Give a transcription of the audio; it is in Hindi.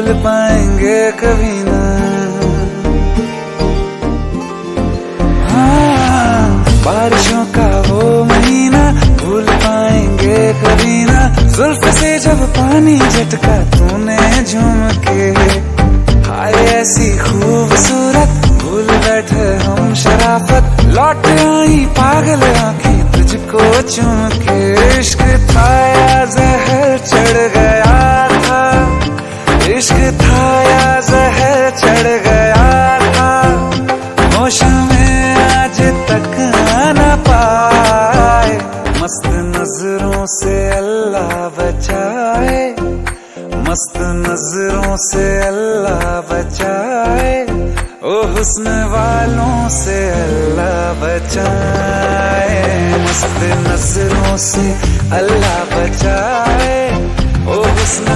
भूल पाएंगे कभी ना। हाँ, बारिशों का वो महीना भूल पाएंगे कभी ना। जुल्फ से जब पानी झटका तूने झूम के, हाय ऐसी खूबसूरत भूल बैठे हम शराफत। लौट आई पागल आंखें तुझको चूम के। इश्क था या जहर चढ़ गया था, इश्क था या जहर चढ़ गया था। होश में आज तक आना पाए, मस्त नजरों से अल्लाह बचाए, मस्त नजरों से अल्लाह बचाए। ओ हुस्न वालों से अल्लाह बचाए, मस्त नजरों से अल्लाह बचाए। ओ हुस्न